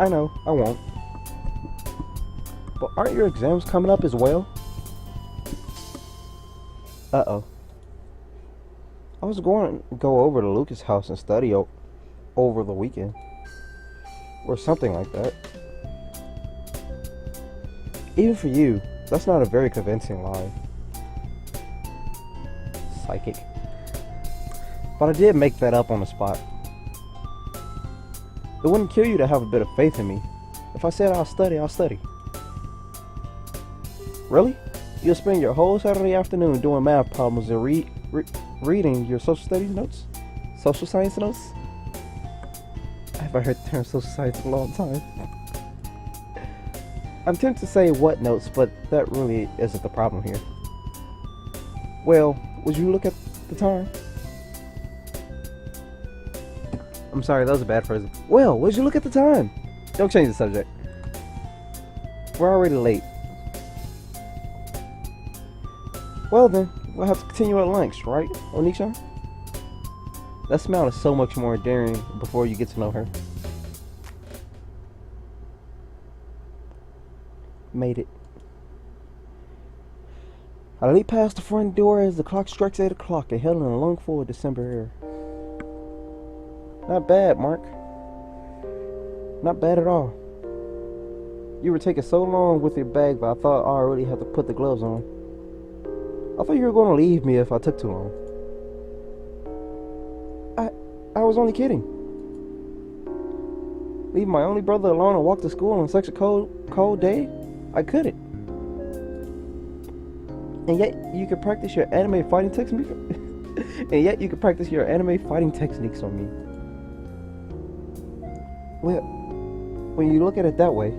I know, I won't. But aren't your exams coming up as well? Uh-oh. I was going to go over to Lucas' house and study over the weekend. Or something like that. Even for you, that's not a very convincing lie. Psychic. But I did make that up on the spot. It wouldn't kill you to have a bit of faith in me. If I said I'll study, I'll study. Really? You'll spend your whole Saturday afternoon doing math problems and reading your social studies notes? Social science notes? I haven't heard the term social science in a long time. I'm tempted to say what notes, but that really isn't the problem here. Well, would you look at the time? I'm sorry, that was a bad phrase. Well, would you look at the time? Don't change the subject. We're already late. Well then, we'll have to continue at lunch, right, Onisha? That smile is so much more endearing before you get to know her. Made it. I leap past the front door as the clock strikes 8 o'clock, inhaling a lungful of December air. Not bad, Mark. Not bad at all. You were taking so long with your bag that I thought I already had to put the gloves on. I thought you were going to leave me if I took too long. I was only kidding. Leave my only brother alone and walk to school on such a cold day? I couldn't. And yet you could practice your anime fighting techniques. And yet you could practice your anime fighting techniques on me. Well, when you look at it that way.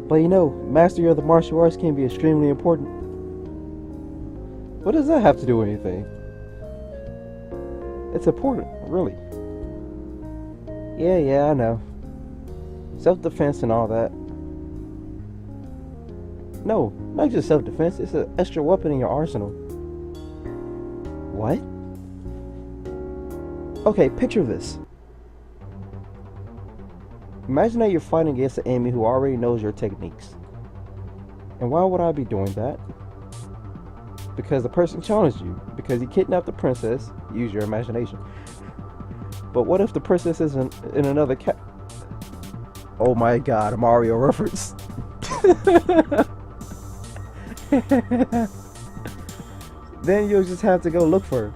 But you know, mastery of the martial arts can be extremely important. What does that have to do with anything? It's important, really. Yeah, I know. Self-defense and all that. No, not just self-defense, it's an extra weapon in your arsenal. What? Okay, picture this. Imagine that you're fighting against an enemy who already knows your techniques. And why would I be doing that? Because the person challenged you. Because he kidnapped the princess. Use your imagination. But what if the princess is in another Oh my god, a Mario reference. Then you'll just have to go look for her.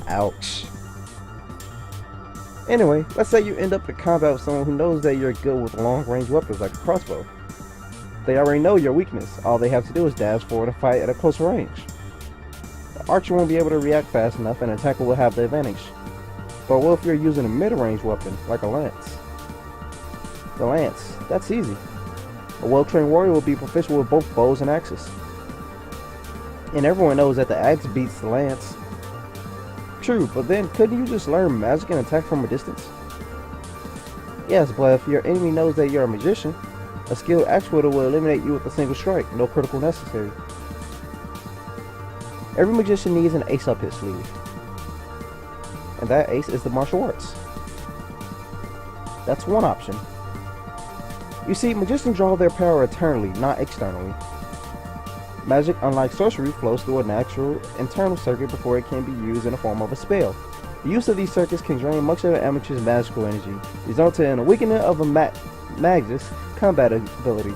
Ouch. Anyway, let's say you end up in combat with someone who knows that you're good with long-range weapons like a crossbow. They already know your weakness. All they have to do is dash forward and fight at a closer range. The archer won't be able to react fast enough and the attacker will have the advantage. But what if you're using a mid-range weapon like a lance? The lance, that's easy. A well-trained warrior will be proficient with both bows and axes. And everyone knows that the axe beats the lance. True, but then couldn't you just learn magic and attack from a distance? Yes, but if your enemy knows that you're a magician, a skilled axe wielder will eliminate you with a single strike, no critical necessary. Every magician needs an ace up his sleeve. And that ace is the martial arts. That's one option. You see, magicians draw their power internally, not externally. Magic, unlike sorcery, flows through a natural internal circuit before it can be used in the form of a spell. The use of these circuits can drain much of an amateur's magical energy, resulting in a weakening of a magic's combat ability.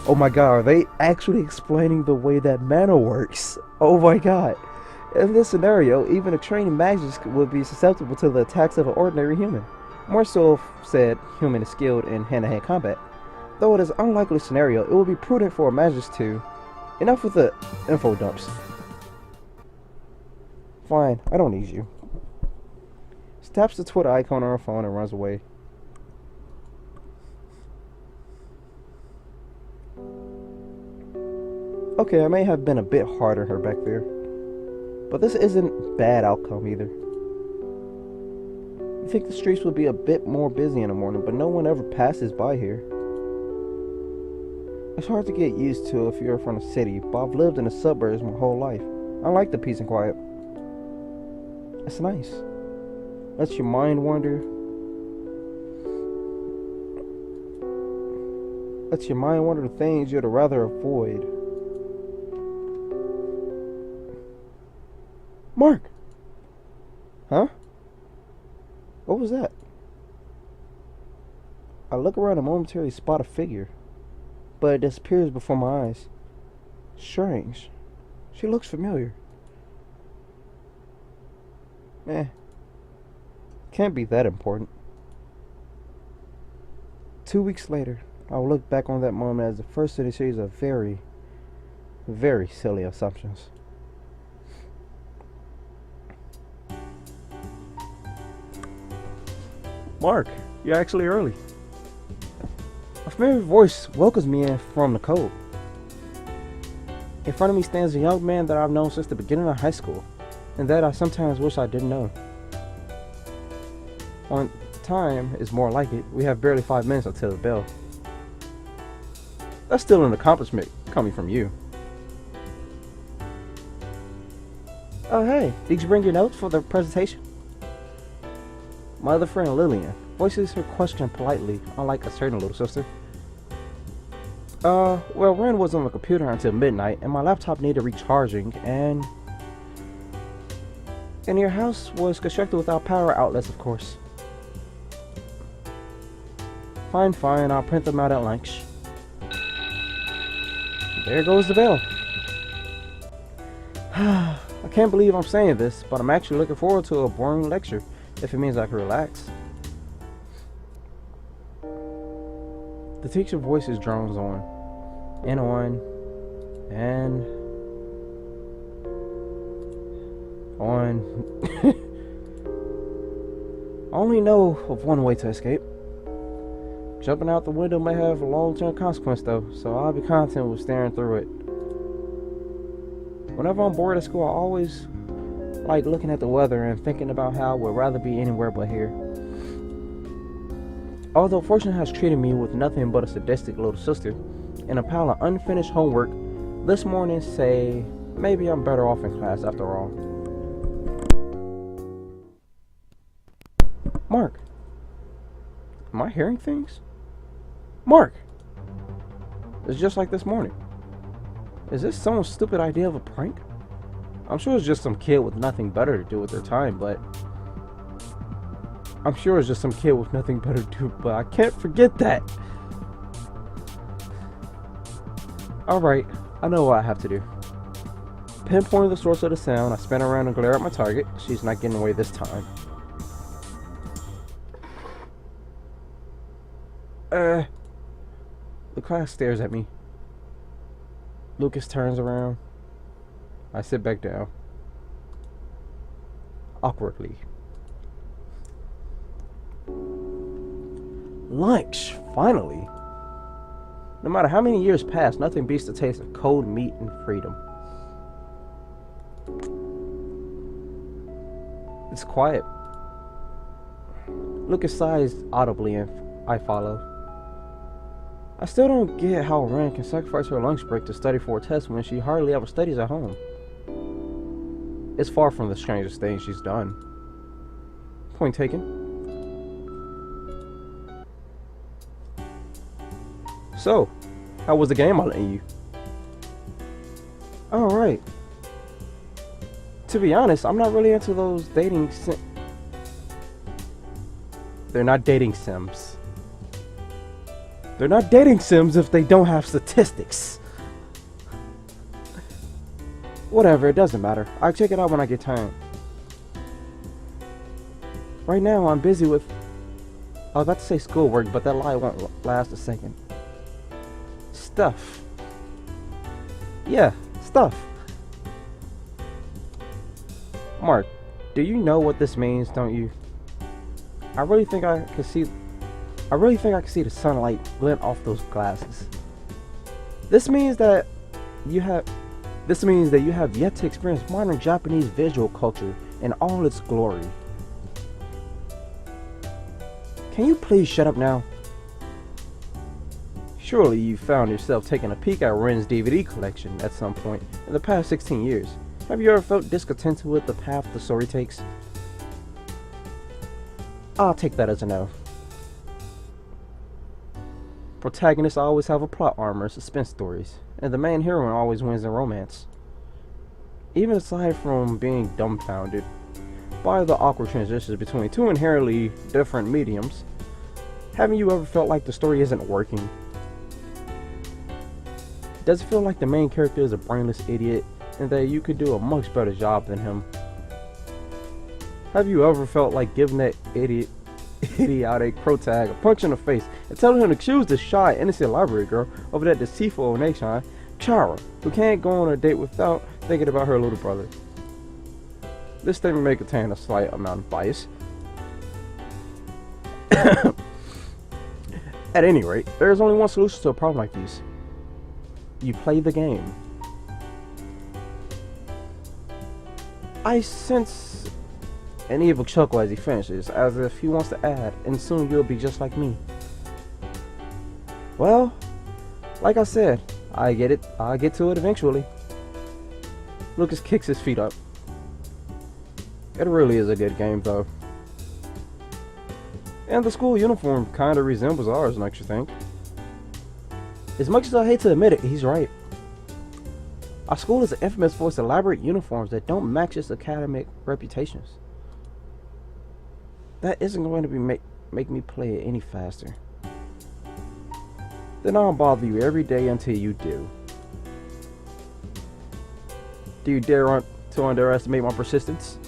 Oh my god, are they actually explaining the way that mana works? Oh my god. In this scenario, even a trained magist would be susceptible to the attacks of an ordinary human. More so if said human is skilled in hand-to-hand combat. Though it is an unlikely scenario, it would be prudent for a magist to... Enough with the info dumps. Fine, I don't need you. Taps the Twitter icon on her phone and runs away. Okay, I may have been a bit hard on her back there. But this isn't bad outcome either. You think the streets would be a bit more busy in the morning, but no one ever passes by here. It's hard to get used to if you're from the city, but I've lived in the suburbs my whole life. I like the peace and quiet. It's nice. Lets your mind wander. Lets your mind wander to things you'd rather avoid. Mark! Huh? What was that? I look around and momentarily spot a figure, but it disappears before my eyes. Strange. She looks familiar. Can't be that important. 2 weeks later, I will look back on that moment as the first in a series of very, very silly assumptions. Mark, you're actually early. A familiar voice welcomes me in from the cold. In front of me stands a young man that I've known since the beginning of high school, and that I sometimes wish I didn't know. On time is more like it. We have barely 5 minutes until the bell. That's still an accomplishment coming from you. Oh hey, did you bring your notes for the presentation? My other friend Lillian voices her question politely, unlike a certain little sister. Well, Ren was on the computer until midnight, and my laptop needed recharging, and your house was constructed without power outlets, of course. Fine, I'll print them out at lunch. There goes the bell. I can't believe I'm saying this, but I'm actually looking forward to a boring lecture, if it means I can relax. The teacher voices drones on, and on, and on. I only know of one way to escape. Jumping out the window may have a long-term consequence though, so I'll be content with staring through it. Whenever I'm bored at school, I always like looking at the weather and thinking about how I would rather be anywhere but here. Although fortune has treated me with nothing but a sadistic little sister and a pile of unfinished homework, this morning say maybe I'm better off in class after all. Mark, am I hearing things? Mark! It's just like this morning. Is this someone's stupid idea of a prank? I'm sure it's just some kid with nothing better to do with their time, but I can't forget that. Alright, I know what I have to do. Pinpointing the source of the sound, I spin around and glare at my target. She's not getting away this time. The class stares at me. Lucas turns around. I sit back down. Awkwardly. Lunch, finally. No matter how many years pass, nothing beats the taste of cold meat and freedom. It's quiet. Lucas sighs audibly and I follow. I still don't get how Ren can sacrifice her lunch break to study for a test when she hardly ever studies at home. It's far from the strangest thing she's done. Point taken. So, how was the game I letting you? Alright. To be honest, I'm not really into those dating They're not dating sims. They're not dating sims if they don't have statistics. Whatever, it doesn't matter. I'll check it out when I get time. Right now, I'm busy with... I was about to say schoolwork, but that lie won't last a second. Stuff. Yeah, stuff. Mark, do you know what this means, don't you? I really think I can see the sunlight glint off those glasses. This means that you have yet to experience modern Japanese visual culture in all its glory. Can you please shut up now? Surely you found yourself taking a peek at Ren's DVD collection at some point in the past 16 years. Have you ever felt discontented with the path the story takes? I'll take that as a no. Protagonists always have a plot armor and suspense stories, and the main heroine always wins in romance. Even aside from being dumbfounded by the awkward transitions between two inherently different mediums, haven't you ever felt like the story isn't working? Does it feel like the main character is a brainless idiot and that you could do a much better job than him? Have you ever felt like giving that idiotic protag a punch in the face and telling him to choose the shy, innocent library girl over that deceitful Onation, Chara, who can't go on a date without thinking about her little brother? This statement may contain a slight amount of bias. At any rate, there is only one solution to a problem like these. You play the game. I sense an evil chuckle as he finishes, as if he wants to add, and soon you'll be just like me. Well, like I said, I get it. I'll get to it eventually. Lucas kicks his feet up. It really is a good game, though. And the school uniform kinda resembles ours, don't you think? As much as I hate to admit it, he's right. Our school is infamous for its elaborate uniforms that don't match its academic reputations. That isn't going to make me play it any faster. Then I'll bother you every day until you do. Do you dare to underestimate my persistence?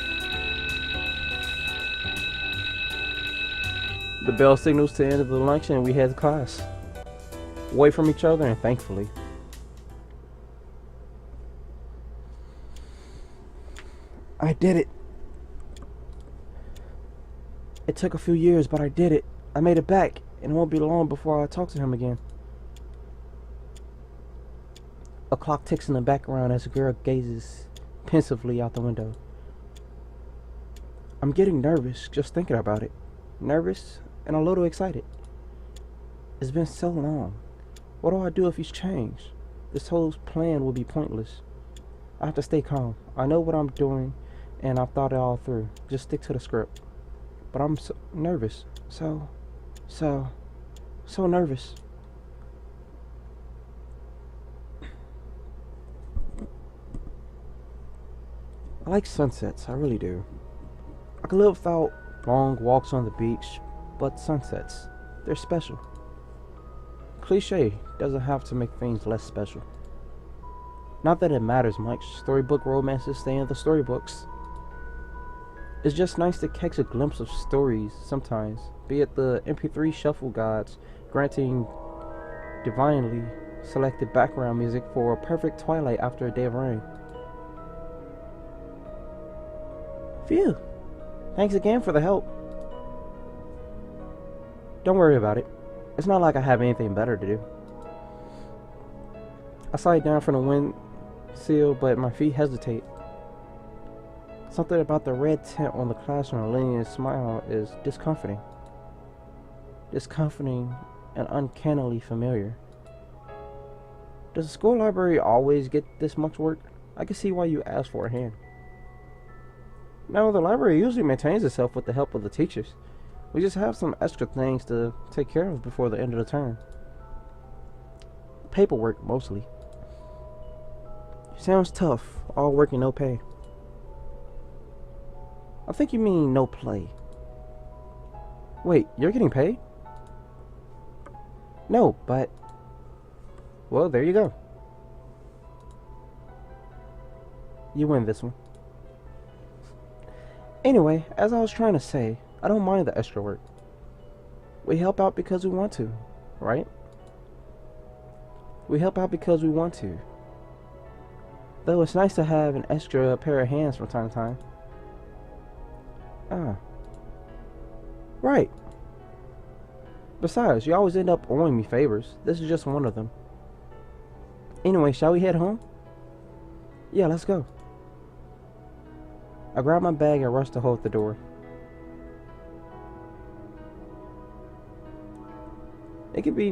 The bell signals to the end of the luncheon and we head to class. Away from each other and thankfully. I did it. It took a few years, but I did it. I made it back, and it won't be long before I talk to him again. A clock ticks in the background as a girl gazes pensively out the window. I'm getting nervous just thinking about it. Nervous and a little excited. It's been so long. What do I do if he's changed? This whole plan will be pointless. I have to stay calm. I know what I'm doing, and I've thought it all through. Just stick to the script. But I'm so nervous. So nervous. I like sunsets, I really do. I can live without long walks on the beach, but sunsets, they're special. Cliche doesn't have to make things less special. Not that it matters much, storybook romances stay in the storybooks. It's just nice to catch a glimpse of stories sometimes, be it the MP3 shuffle gods granting divinely selected background music for a perfect twilight after a day of rain. Phew! Thanks again for the help. Don't worry about it. It's not like I have anything better to do. I slide down from the windsill, but my feet hesitate. Something about the red tint on the classroom Lenien's smile is discomforting. Discomforting and uncannily familiar. Does the school library always get this much work? I can see why you asked for a hand. No, the library usually maintains itself with the help of the teachers. We just have some extra things to take care of before the end of the term. Paperwork, mostly. Sounds tough. All work and no pay. I think you mean no play. Wait, you're getting paid? No, but... Well, there you go. You win this one. Anyway, as I was trying to say, I don't mind the extra work. We help out because we want to, right? We help out because we want to. Though it's nice to have an extra pair of hands from time to time. Ah. Right. Besides, you always end up owing me favors. This is just one of them. Anyway, shall we head home? Yeah, let's go. I grab my bag and rush to hold the door. It could be